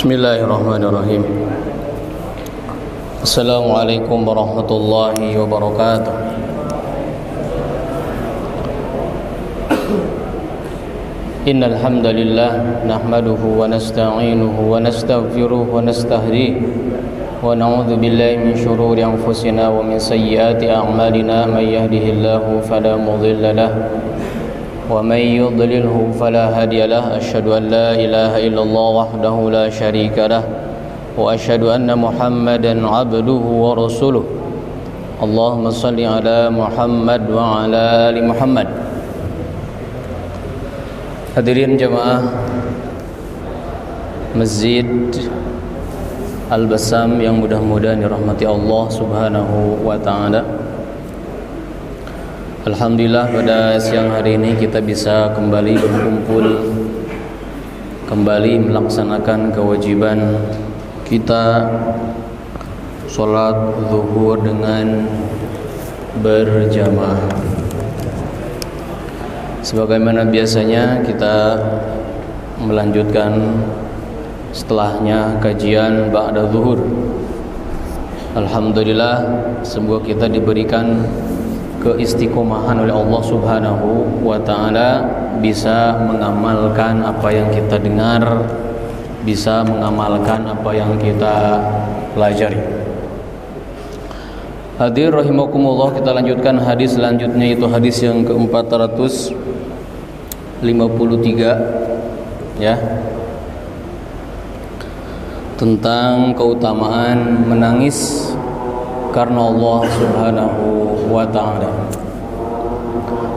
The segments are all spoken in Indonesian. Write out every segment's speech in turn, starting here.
Bismillahirrahmanirrahim. Assalamualaikum warahmatullahi wabarakatuh. Innal hamdalillah nahmaduhu wa nasta'inuhu wa nastaghfiruhu wa nastahdihi wa na'udzu billahi min shururi anfusina wa min sayyiati a'malina may yahdihillahu fala mudilla lahu wa may yudlilhu fala hadiya lahu. Asyhadu an la ilaha illallah wahdahu la syarika lahu wa asyhadu anna Muhammadan 'abduhu wa rasuluh. Allahumma shalli ala Muhammad wa ala ali Muhammad. Hadirin jamaah Masjid Al-Bassam yang mudah-mudahan dirahmati Allah Subhanahu wa taala. Alhamdulillah pada siang hari ini kita bisa kembali berkumpul, kembali melaksanakan kewajiban kita sholat zuhur dengan berjamaah. Sebagaimana biasanya kita melanjutkan setelahnya kajian ba'da zuhur. Alhamdulillah semoga kita diberikan keistiqomahan oleh Allah Subhanahu wa taala, bisa mengamalkan apa yang kita dengar, bisa mengamalkan apa yang kita pelajari. Hadir rahimakumullah, kita lanjutkan hadis selanjutnya, yaitu hadis yang ke-453 ya, tentang keutamaan menangis karena Allah Subhanahu wa ta'ala.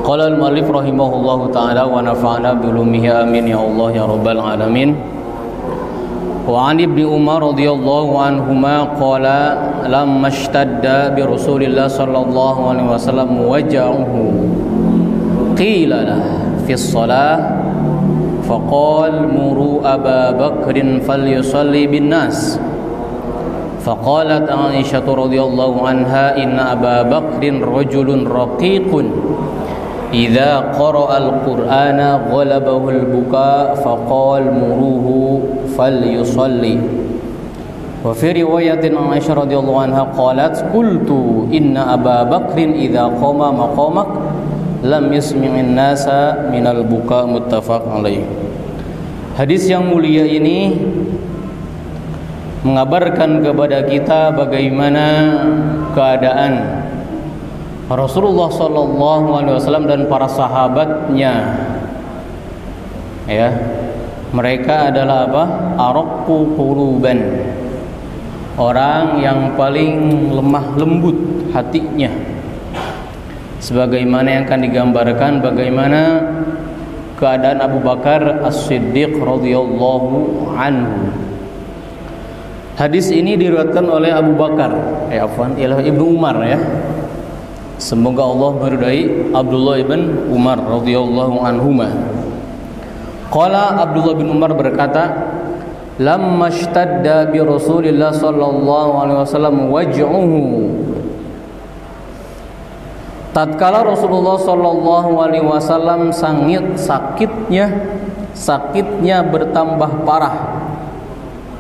Qala al-mu'allif rahimahullahu ta'ala wa nafa'ana bi ulumihi amin ya Allah ya rabbal alamin. Wa 'an ibni Umar radhiyallahu anhuma qala lamma ishtadda bi Rasulillah sallallahu alaihi wasallam waja'uhu qila lahu fi shalah faqala muru Aba Bakrin falyusalli bin nas. Faqalat Aisyah radhiyallahu anha inna Aba Bakrin rajulun raqiqun idza qara'a al-Qur'ana ghalabahu al-buka faqala muruhu falyusalli. Wa fi riwayatin Aisyah radhiyallahu anha qalat qultu inna Aba Bakrin idza qama maqamak lam yusmi'in nasa minal buka, muttafaq alaih. Hadis yang mulia ini mengabarkan kepada kita bagaimana keadaan Rasulullah sallallahu alaihi wasallam dan para sahabatnya. Ya, mereka adalah apa? Araqqu quluban. Orang yang paling lemah lembut hatinya. Sebagaimana yang akan digambarkan bagaimana keadaan Abu Bakar As-Siddiq radhiyallahu anhu. Hadis ini diriwayatkan oleh Abu Bakar, ialah Ibnu Umar ya. Semoga Allah meridai Abdullah ibn Umar radhiyallahu anhuma. Qala Abdullah bin Umar berkata, lamma ishtadda bi Rasulillah sallallahu alaihi wasallam waj'uhu. Tatkala Rasulullah sallallahu alaihi wasallam sakitnya bertambah parah.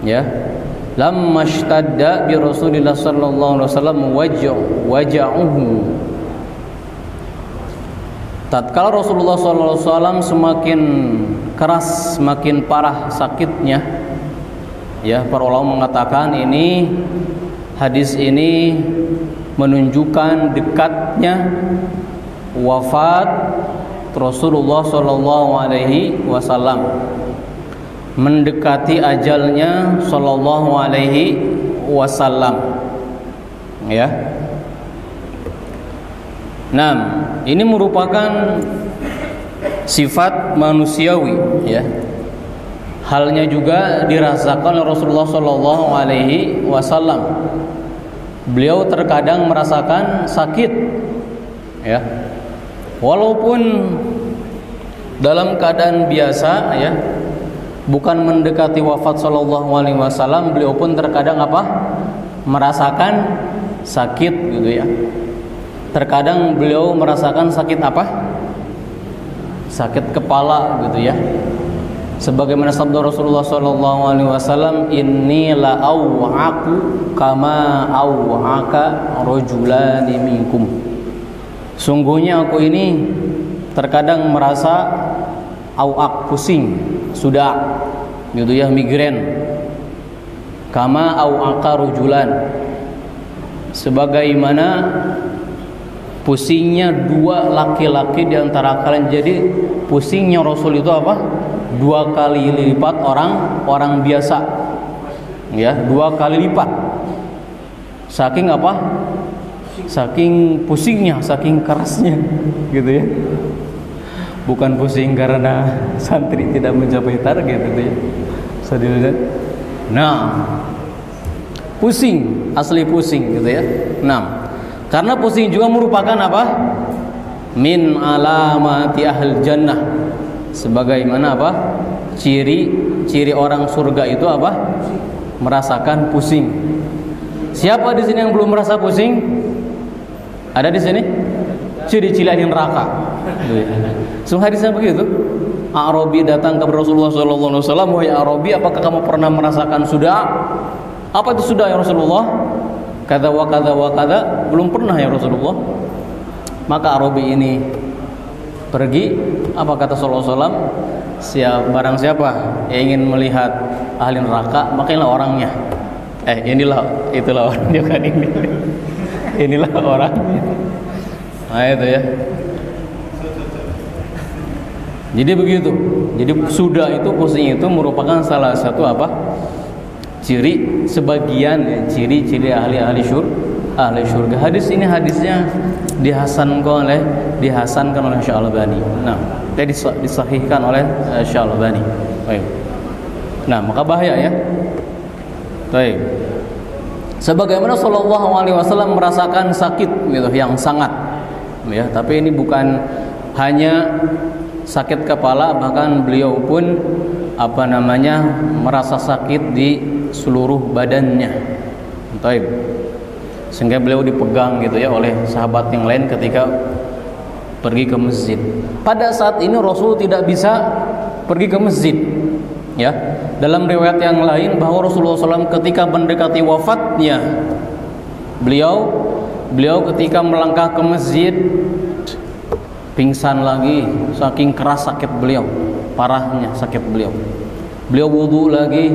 Ya. Lamma ishtadda bi Rasulillah sallallahu alaihi wasallam waja'uhu. Tatkala Rasulullah sallallahu alaihi wasallam semakin keras, semakin parah sakitnya, ya, para ulama mengatakan ini hadis ini menunjukkan dekatnya wafat Rasulullah sallallahu alaihi wasallam, mendekati ajalnya sallallahu alaihi wasallam. Ya. Nah, ini merupakan sifat manusiawi ya. Halnya juga dirasakan oleh Rasulullah sallallahu alaihi wasallam. Beliau terkadang merasakan sakit ya. Walaupun dalam keadaan biasa ya, bukan mendekati wafat sallallahu alaihi wasallam, beliau pun terkadang apa? Merasakan sakit gitu ya. Terkadang beliau merasakan sakit apa? Sakit kepala gitu ya. Sebagaimana sabda Rasulullah sallallahu alaihi wasallam, inni la au'aku kama au'aka rajulani minkum. Sungguhnya aku ini terkadang merasa au'ak, pusing, sudah gitu ya, migrain. Kama au'aka rajulan, sebagaimana pusingnya dua laki-laki di antara kalian. Jadi pusingnya Rasul itu apa? 2 kali lipat orang biasa. Ya, 2 kali lipat. Saking apa? Saking pusingnya, saking kerasnya, gitu ya. Bukan pusing karena santri tidak mencapai target, gitu ya. Sadilihat. Nah, pusing, asli pusing, gitu ya. Nah, karena pusing juga merupakan apa? Min alamati ahli jannah. Sebagaimana apa? Ciri orang surga itu apa? Merasakan pusing. Siapa di sini yang belum merasa pusing? Ada di sini? Ciri-ciri ahli neraka. Sungguh hadisnya begitu. Arabi datang kepada Rasulullah sallallahu alaihi wasallam, "Wahai Arabi, apakah kamu pernah merasakan sudah?" Apa itu sudah ya Rasulullah? Kata wa kata wa kata, belum pernah ya Rasulullah. Maka Arabi ini pergi, apa kata sallallahu alaihi wasallam? Barang siapa yang ingin melihat ahli neraka, makailah orangnya. Itulah orangnya kan ini. Inilah orangnya. Nah itu ya. Jadi begitu. Jadi sudah itu, pusing itu merupakan salah satu apa? Ciri sebagian ya, ciri-ciri ahli surga. Hadis ini hadisnya dihasankan oleh Syalbani. Nah, disahihkan oleh Syalbani. Baik. Nah, maka bahaya ya. Baik. Sebagaimana sallallahu alaihi wasallam merasakan sakit gitu yang sangat ya, tapi ini bukan hanya sakit kepala, bahkan beliau pun merasa sakit di seluruh badannya. Baik. Sehingga beliau dipegang gitu ya oleh sahabat yang lain ketika pergi ke masjid. Pada saat ini Rasul tidak bisa pergi ke masjid. Ya, dalam riwayat yang lain bahwa Rasulullah SAW ketika mendekati wafatnya, beliau ketika melangkah ke masjid pingsan lagi, saking keras sakit beliau, parahnya sakit beliau. Beliau wudu lagi,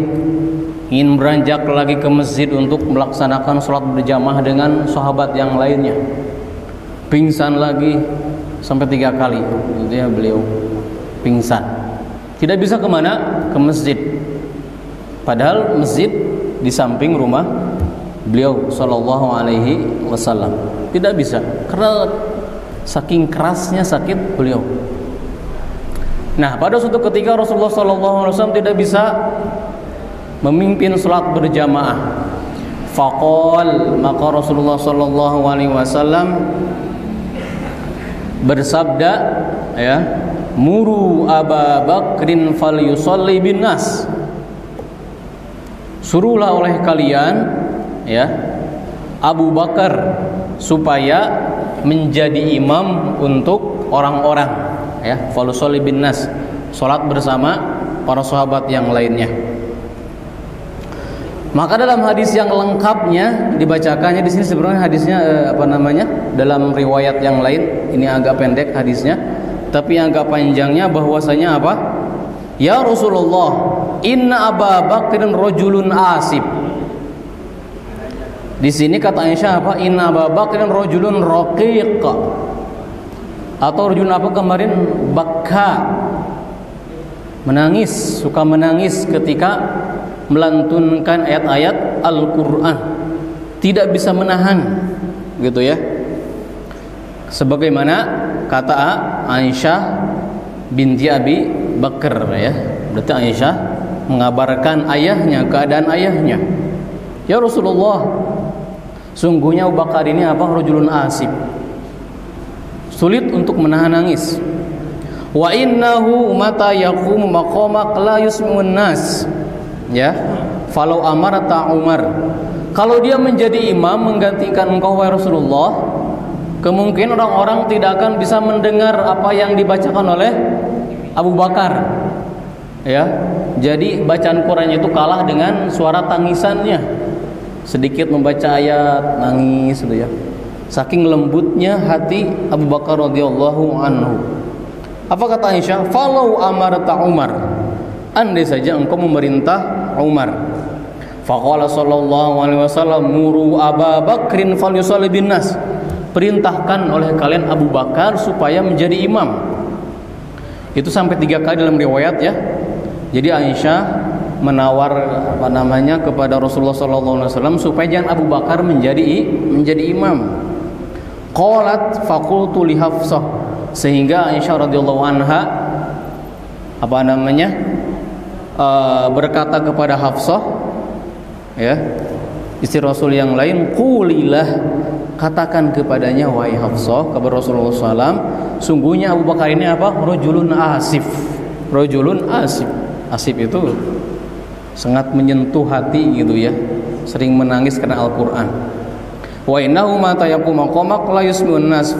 ingin beranjak lagi ke masjid untuk melaksanakan sholat berjamaah dengan sahabat yang lainnya. Pingsan lagi sampai 3 kali, gitu ya, beliau pingsan. Tidak bisa kemana? Ke masjid. Padahal masjid di samping rumah beliau sallallahu alaihi wasallam. Tidak bisa karena saking kerasnya sakit beliau. Nah, pada suatu ketika Rasulullah sallallahu alaihi wasallam tidak bisa memimpin salat berjamaah. Faqal, maka Rasulullah sallallahu alaihi wasallam bersabda, ya, muru Aba Bakrin falyusalli bin nas. Suruhlah oleh kalian, ya, Abu Bakar supaya menjadi imam untuk orang-orang, ya, falyusalli bin nas, salat bersama para sahabat yang lainnya. Maka dalam hadis yang lengkapnya dibacakannya di sini, sebenarnya hadisnya dalam riwayat yang lain ini agak pendek hadisnya, tapi yang agak panjangnya bahwasanya apa? Ya Rasulullah, inna Aba Bakrin rajulun asib. Di sini kata Aisyah apa? Inna Aba Bakrin rajulun raqiq. Atau rajulun apa kemarin? Bakka. Menangis, suka menangis ketika melantunkan ayat-ayat Al-Qur'an. Tidak bisa menahan, gitu ya. Sebagaimana kata Aisyah binti Abi Bakar, ya. Berarti Aisyah mengabarkan ayahnya, keadaan ayahnya. Ya Rasulullah, sungguhnya Abu Bakar ini apa? Rajulun asib. Sulit untuk menahan nangis. Wa innahu mata yaqumu maqamak la yusmi'un nas. Ya. Falau amarta Umar. Kalau dia menjadi imam menggantikan engkau wahai Rasulullah, kemungkinan orang-orang tidak akan bisa mendengar apa yang dibacakan oleh Abu Bakar. Ya, jadi bacaan Qurannya itu kalah dengan suara tangisannya. Sedikit membaca ayat nangis gitu ya. Saking lembutnya hati Abu Bakar radhiyallahu anhu. Apa kata Aisyah? Falau amarta Umar, andai saja engkau memerintah Umar. Faqala sallallahu alaihi wasallam muru Abu Bakrin falyusalli bin nas. Perintahkan oleh kalian Abu Bakar supaya menjadi imam. Itu sampai 3 kali dalam riwayat ya. Jadi Aisyah menawar kepada Rasulullah sallallahu alaihi wasallam supaya jangan Abu Bakar menjadi imam. Qalat faqultu li Hafsah, sehingga Aisyah radhiyallahu anha berkata kepada Hafsah ya, istri Rasul yang lain, qulilah, katakan kepadanya wahai Hafsah kepada Rasulullah SAW, sungguhnya Abu Bakar ini apa? Rajulun asif. Rajulun asif. Asif itu sangat menyentuh hati gitu ya, sering menangis karena Al-Qur'an. Wa innahu ma tayaqu maqamak la yusmi'un nas.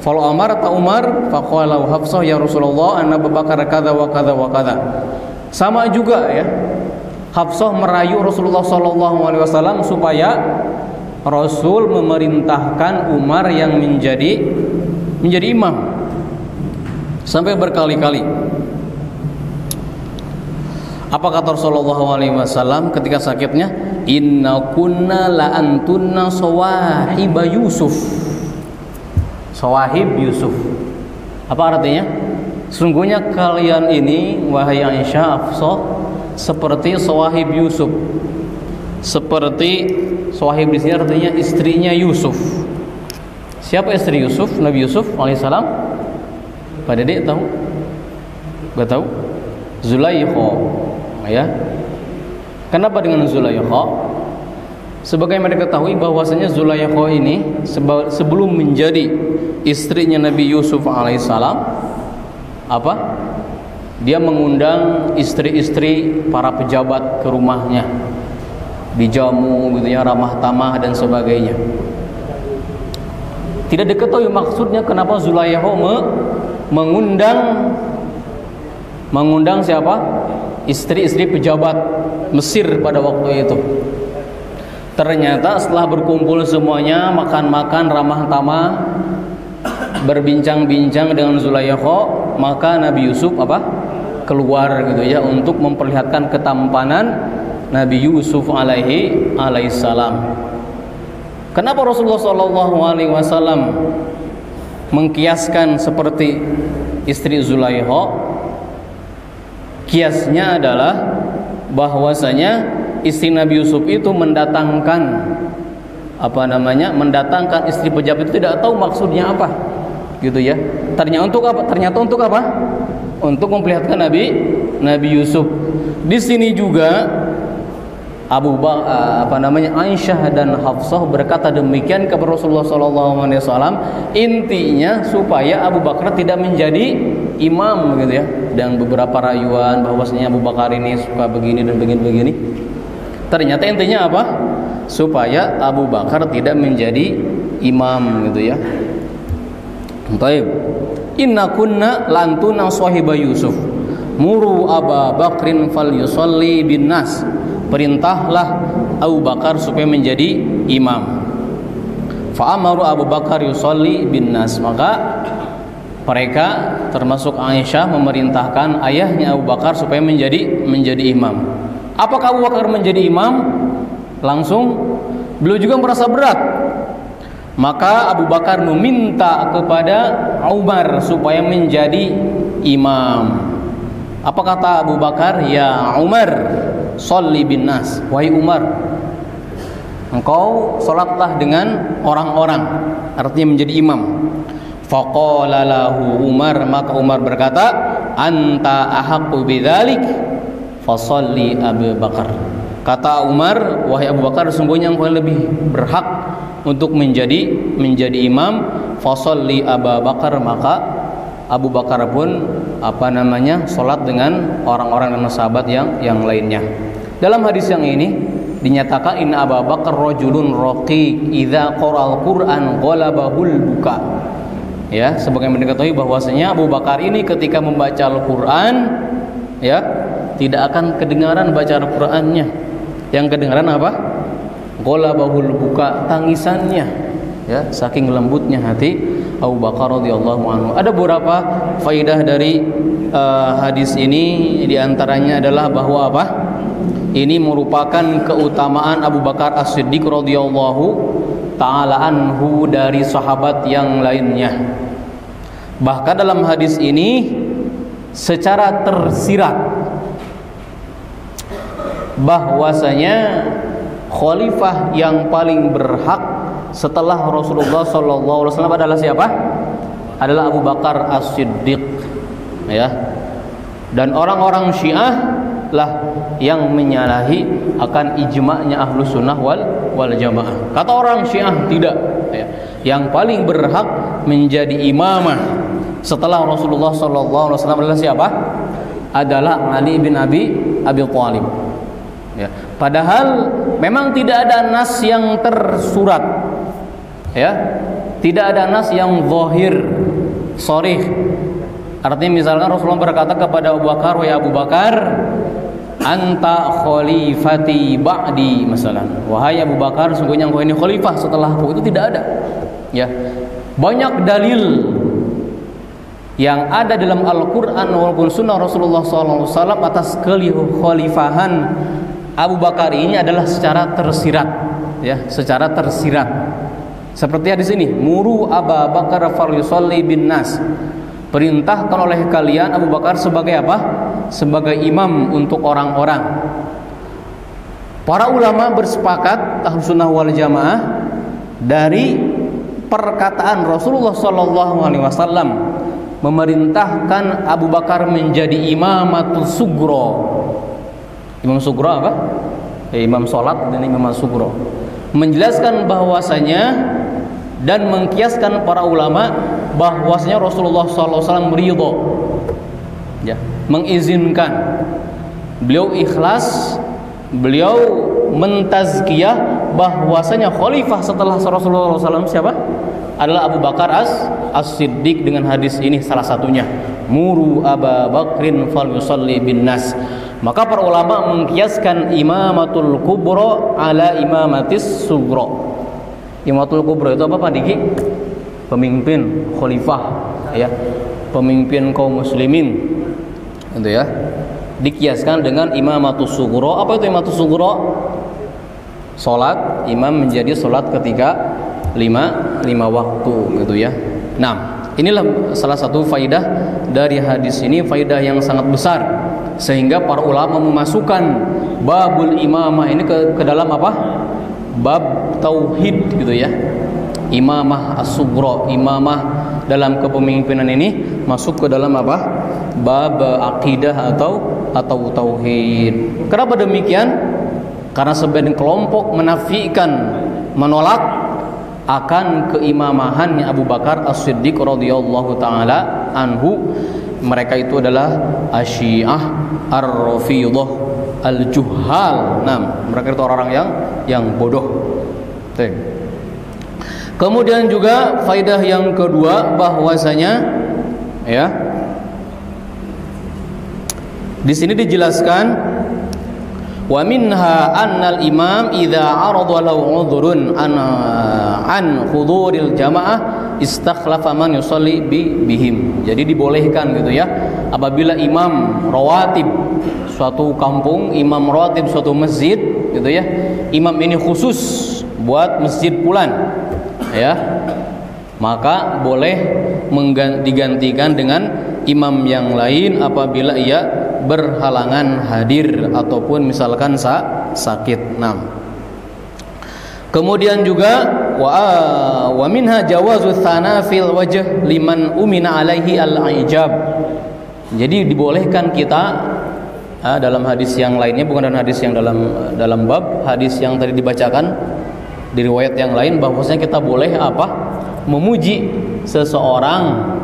Fal amarta Umar faqala Hafsah ya Rasulullah anna Abu Bakar kadza wa kadza wa kadza. Sama juga ya, Hafsah merayu Rasulullah sallallahu alaihi wasallam supaya Rasul memerintahkan Umar yang menjadi imam sampai berkali-kali. Apa kata Rasulullah SAW ketika sakitnya? Inna kunna la antunna sawahiba Yusuf. Sawahib Yusuf. Apa artinya? Sungguhnya kalian ini wahai Aisyah, Hafsah, seperti sawahib Yusuf. Seperti sawahib di sini artinya istrinya Yusuf. Siapa istri Yusuf? Nabi Yusuf alaihissalam. Pak Dedek tahu? Gak tahu? Zulaikha. Ya. Kenapa dengan Zulaikha? Sebagaimana diketahui bahwasanya Zulaikha ini sebelum menjadi istrinya Nabi Yusuf alaihissalam, apa? Dia mengundang istri-istri para pejabat ke rumahnya, dijamu gitu ya, ramah tamah dan sebagainya. Tidak diketahui maksudnya kenapa Zulaikha mengundang siapa? Istri-istri pejabat Mesir pada waktu itu. Ternyata setelah berkumpul semuanya, makan-makan, ramah tamah, berbincang-bincang dengan Zulaikha, maka Nabi Yusuf keluar gitu ya, untuk memperlihatkan ketampanan Nabi Yusuf alaihissalam. Kenapa Rasulullah SAW mengkiaskan seperti istri Zulaikha? Kiasnya adalah bahwasanya istri Nabi Yusuf itu mendatangkan istri pejabat itu, tidak tahu maksudnya apa gitu ya. Ternyata untuk apa? Untuk memperlihatkan Nabi Yusuf. Di sini juga Aisyah dan Hafsah berkata demikian kepada Rasulullah SAW, intinya supaya Abu Bakar tidak menjadi imam gitu ya. Dan beberapa rayuan bahwasanya Abu Bakar ini suka begini dan begini. Ternyata intinya apa? Supaya Abu Bakar tidak menjadi imam gitu ya. Baik. Inna kunna lantuna sahiba Yusuf. Muru Abu Bakrin falyusalli bin nas. Perintahlah Abu Bakar supaya menjadi imam. Fa amaru Abu Bakar yusalli bin nas. Maka mereka termasuk Aisyah memerintahkan ayahnya Abu Bakar supaya menjadi imam. Apakah Abu Bakar menjadi imam? Langsung beliau juga merasa berat. Maka Abu Bakar meminta kepada Umar supaya menjadi imam. Apa kata Abu Bakar? Ya Umar, sholli bin nas. Wahai Umar, engkau salatlah dengan orang-orang, artinya menjadi imam. Faqala lahu Umar, maka Umar berkata, anta ahaqqu bidzalik fasholli Abu Bakar. Kata Umar, wahai Abu Bakar, sungguhnya engkau lebih berhak untuk menjadi imam. Fasholli Abu Bakar, maka Abu Bakar pun salat dengan orang-orang dan sahabat yang lainnya. Dalam hadis yang ini dinyatakan inna Abu Bakar rajulun raqiq idza qara'al Qur'an ghalabahul buka. Ya, sebagaimana diketahui bahwasanya Abu Bakar ini ketika membaca Al-Qur'an ya, tidak akan kedengaran baca Al-Qur'annya. Yang kedengaran apa? Ghalabahul buka, tangisannya, ya, saking lembutnya hati Abu Bakar radhiyallahu anhu. Ada beberapa faidah dari hadis ini, di antaranya adalah bahwa apa? Ini merupakan keutamaan Abu Bakar As-Siddiq radhiyallahu ta'ala anhu dari sahabat yang lainnya. Bahkan dalam hadis ini secara tersirat bahwasanya khalifah yang paling berhak setelah Rasulullah SAW adalah siapa? Adalah Abu Bakar As-Siddiq, ya. Dan orang-orang Syiah lah yang menyalahi akan ijma'nya Ahlus Sunnah wal Jamaah. Kata orang Syiah tidak, ya. Yang paling berhak menjadi imamah setelah Rasulullah SAW adalah siapa? Adalah Ali bin Abi Thalib. Ya. Padahal memang tidak ada nas yang tersurat, ya, tidak ada nas yang zahir, sharih. Artinya misalkan Rasulullah berkata kepada Abu Bakar, wahai Abu Bakar, anta khalifati ba'di, misalnya, wahai Abu Bakar, sungguhnya engkau ini khalifah setelahku. Itu tidak ada, ya. Banyak dalil yang ada dalam Al-Quran walaupun sunnah Rasulullah SAW atas kekhalifahan Abu Bakar ini adalah secara tersirat, ya, secara tersirat. Seperti hadis ini, muru Abu Bakar falyusalli bin nas. Perintahkan oleh kalian Abu Bakar sebagai apa? Sebagai imam untuk orang-orang. Para ulama bersepakat Ahlus Sunnah wal Jamaah dari perkataan Rasulullah SAW memerintahkan Abu Bakar menjadi imamatul sugro. Imam sugro apa? Imam sholat dan imam sugro. Menjelaskan bahwasanya dan mengkiaskan para ulama bahwasanya Rasulullah SAW ridho, ya, mengizinkan, beliau ikhlas, beliau mentazkiyah bahwasanya khalifah setelah Rasulullah SAW siapa? Adalah Abu Bakar As-Siddiq dengan hadis ini salah satunya. Muru Abu Bakrin falyusalli bin nas. Maka para ulama mengkiaskan imamatul kubra ala imamatis sugro. Imamatul kubra itu apa Pak Diki? Pemimpin, khalifah, ya, pemimpin kaum muslimin, itu ya. Dikiaskan dengan imamatus sugro. Apa itu imamatus sugro? Salat, imam menjadi salat ketika lima waktu, gitu ya. Nah, inilah salah satu faidah dari hadis ini, faidah yang sangat besar, sehingga para ulama memasukkan babul imamah ini ke dalam apa? Bab tauhid, gitu ya. Imamah as-sughra, imamah dalam kepemimpinan ini masuk ke dalam apa? Bab akidah atau tauhid. Kenapa demikian? Karena sebagian kelompok menafikan, menolak akan keimamahannya Abu Bakar As-Siddiq radhiyallahu taala anhu. Mereka itu adalah Asy-Syiah, Ar-Rafidhah, Al-Juhal. Nah, mereka itu orang-orang yang bodoh. Kemudian juga faidah yang kedua bahwasanya, ya, di sini dijelaskan wa minha annal imam idza arada lahu udhrun an huduril jamaah istakhlafa man yusalli bihim. Jadi dibolehkan, gitu ya, apabila imam rawatib suatu kampung, imam rawatib suatu masjid, gitu ya, imam ini khusus buat masjid fulan, ya, maka boleh digantikan dengan imam yang lain apabila ia berhalangan hadir ataupun misalkan sakit. Nah, kemudian juga wa minha jawazu tsana fil wajh liman umina alaihi al-ijab. Jadi dibolehkan kita dalam hadis yang lainnya, bukan dalam hadis yang dalam bab hadis yang tadi dibacakan, di riwayat yang lain, bahwasanya kita boleh apa? Memuji seseorang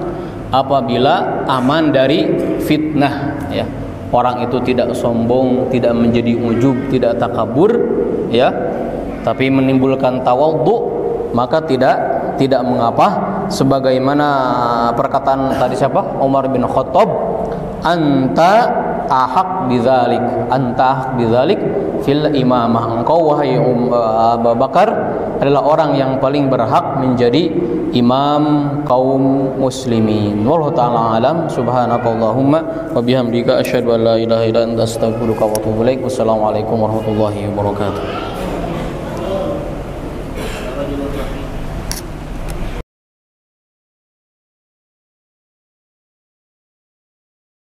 apabila aman dari fitnah, ya. Orang itu tidak sombong, tidak menjadi ujub, tidak takabur, ya, tapi menimbulkan tawadhu, maka tidak mengapa. Sebagaimana perkataan tadi siapa? Umar bin Khattab, anta ahaq bidzalik, anta ahaq bidzalik fil imamah. Engkau wahai Abu Bakar adalah orang yang paling berhak menjadi imam kaum muslimin. Wallahu taala alam. Subhanakallahumma wa bihamdika asyhadu an la ilaha illa anta astaghfiruka wa atubu ilaik. Wassalamualaikum warahmatullahi wabarakatuh.